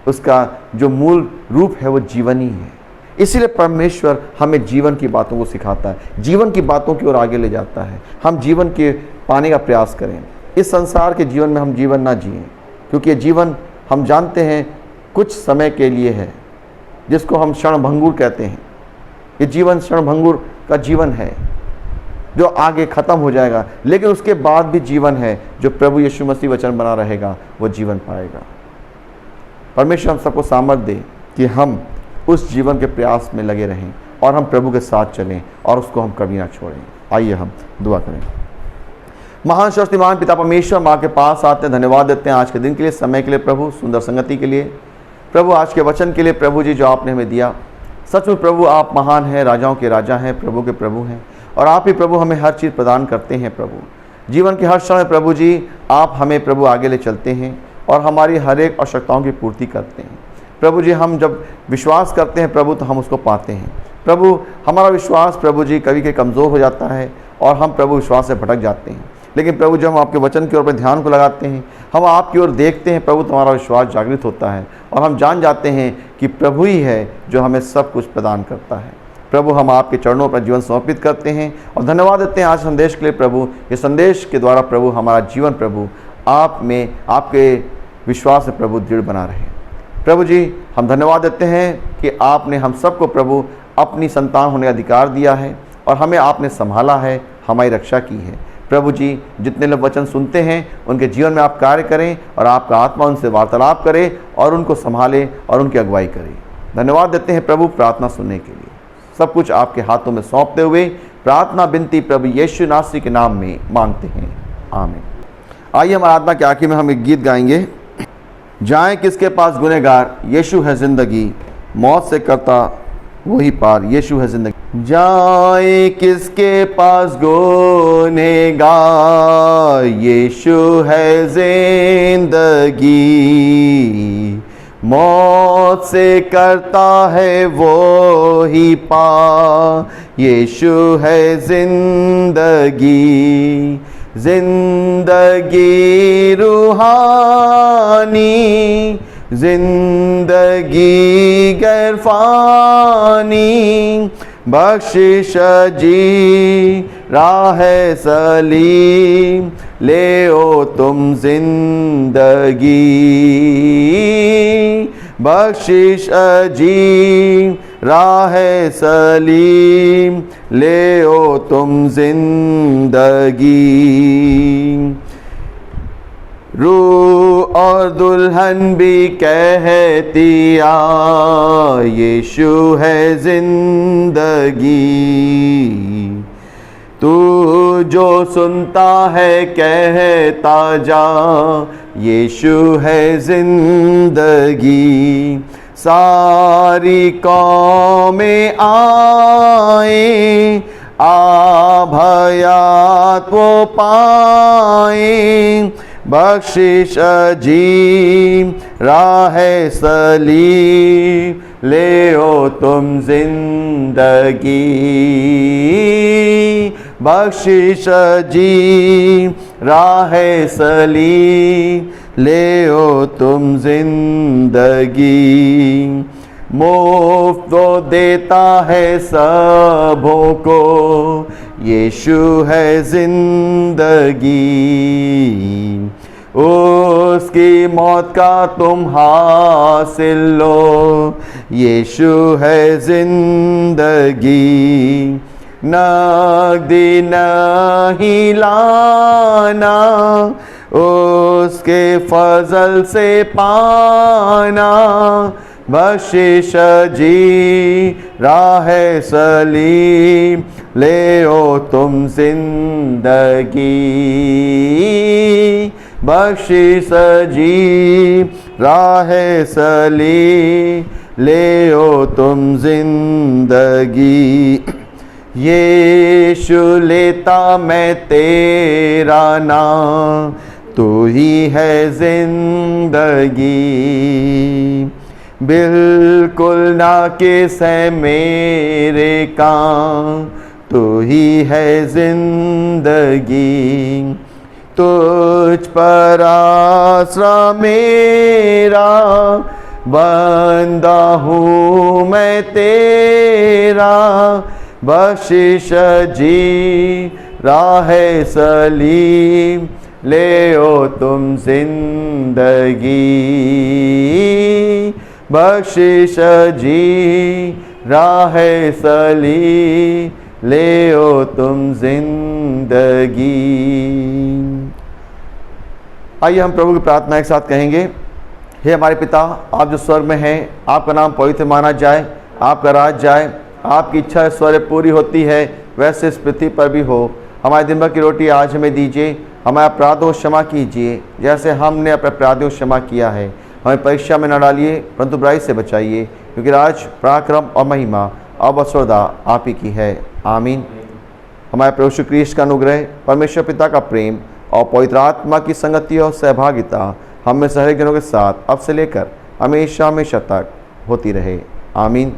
उसका जो मूल रूप है वो जीवन ही है। इसीलिए परमेश्वर हमें जीवन की बातों को सिखाता है, जीवन की बातों की ओर आगे ले जाता है। हम जीवन के पाने का प्रयास करें। इस संसार के जीवन में हम जीवन ना जिएं, क्योंकि ये जीवन हम जानते हैं कुछ समय के लिए है, जिसको हम क्षणभंगुर कहते हैं। ये जीवन क्षणभंगुर का जीवन है जो आगे ख़त्म हो जाएगा, लेकिन उसके बाद भी जीवन है। जो प्रभु यीशु मसीह वचन बना रहेगा वो जीवन पाएगा। परमेश्वर हम सबको सामर्थ दे कि हम उस जीवन के प्रयास में लगे रहें और हम प्रभु के साथ चलें और उसको हम कभी ना छोड़ें। आइए हम दुआ करें। महान शक्तिमान पिता परमेश्वर, माँ के पास आते हैं, धन्यवाद देते हैं आज के दिन के लिए, समय के लिए प्रभु, सुंदर संगति के लिए प्रभु, आज के वचन के लिए प्रभु जी जो आपने हमें दिया। सच में प्रभु आप महान हैं, राजाओं के राजा हैं, प्रभु के प्रभु हैं, और आप ही प्रभु हमें हर चीज़ प्रदान करते हैं। प्रभु जीवन के हर समय प्रभु जी आप हमें प्रभु आगे ले चलते हैं और हमारी हर एक आवश्यकताओं की पूर्ति करते हैं। प्रभु जी हम जब विश्वास करते हैं प्रभु तो हम उसको पाते हैं। प्रभु हमारा विश्वास प्रभु जी कभी कभी कमज़ोर हो जाता है और हम प्रभु विश्वास से भटक जाते हैं, लेकिन प्रभु जब हम आपके वचन की ओर अपने ध्यान को लगाते हैं, हम आपकी ओर देखते हैं प्रभु, तो हमारा विश्वास जागृत होता है और हम जान जाते हैं कि प्रभु ही है जो हमें सब कुछ प्रदान करता है। प्रभु हम आपके चरणों पर जीवन समर्पित करते हैं और धन्यवाद देते हैं आज संदेश के लिए प्रभु। ये संदेश के द्वारा प्रभु हमारा जीवन प्रभु आप में, आपके विश्वास से प्रभु दृढ़ बना रहे। प्रभु जी हम धन्यवाद देते हैं कि आपने हम सबको प्रभु अपनी संतान होने का अधिकार दिया है और हमें आपने संभाला है, हमारी रक्षा की है। प्रभु जी जितने लोग वचन सुनते हैं उनके जीवन में आप कार्य करें और आपका आत्मा उनसे वार्तालाप करे और उनको संभाले और उनकी अगुवाई करे। धन्यवाद देते हैं प्रभु प्रार्थना सुनने के लिए। सब कुछ आपके हाथों में सौंपते हुए प्रार्थना विनती प्रभु यीशु नासरी के नाम में मांगते हैं, आमीन। आइए हम आराधना के आखिर में हम एक गीत गाएंगे। जाए किसके पास गुनहगार, यीशु है ज़िंदगी, मौत से करता वही पार, यीशु है ज़िंदगी। जाए किसके पास गुनहगार, यीशु है ज़िंदगी, मौत से करता है वो ही पार, यीशु है ज़िंदगी। ज़िंदगी रूहानी, ज़िंदगी गैरफानी, बख्शिश जी राह सलीम, ले ओ तुम ज़िंदगी। बख्शिश जी राह सलीम, ले ओ तुम ज़िंदगी। रूह और दुल्हन भी कहती आ, यीशु है ज़िंदगी। तू जो सुनता है कहता जा, यीशु है ज़िंदगी। सारी कौमें आए अभयात वो पाए बख्शिश जी राह सलीम ले ओ तुम जिंदगी बख्शिश जी राह सलीम ले ओ तुम जिंदगी मुफ्त वो देता है सबों को यीशु है जिंदगी उसकी मौत का तुम हासिल लो यीशु है जिंदगी नगदी नहीं लाना उसके फजल से पाना बख्शिश जी राह सलीम ले ओ तुम जिंदगी बख्शिश जी राह सलीम ले ओ तुम जिंदगी यीशु लेता मैं तेरा नाम तू ही है जिंदगी बिल्कुल नाकिस है मेरे काम तू ही है जिंदगी तुझ पर आसरा मेरा बंदा हूँ मैं तेरा बख्शिश जी राह सलीम ले ओ तुम जिंदगी बख्शिश जी राह सलीम ले ओ तुम जिंदगी। आइए हम प्रभु की प्रार्थना एक साथ कहेंगे। हे हमारे पिता, आप जो स्वर्ग में हैं, आपका नाम पवित्र माना जाए, आपका राज जाए, आपकी इच्छा स्वर्ग पूरी होती है वैसे इस पृथ्वी पर भी हो। हमारे दिन भर की रोटी आज हमें दीजिए, हमारे अपराधों को क्षमा कीजिए जैसे हमने अपने अपराधियों को क्षमा किया है। हमें परीक्षा में न डालिए परंतु बुराई से बचाइए, क्योंकि राज, पराक्रम और महिमा अब सदा आप ही की है। आमीन। हमारे प्रभु यीशु क्रिस्ट का अनुग्रह, परमेश्वर पिता का प्रेम और पवित्र आत्मा की संगति और सहभागिता हम में सारे जनों के साथ अब से लेकर हमेशा हमेशा तक होती रहे। आमीन।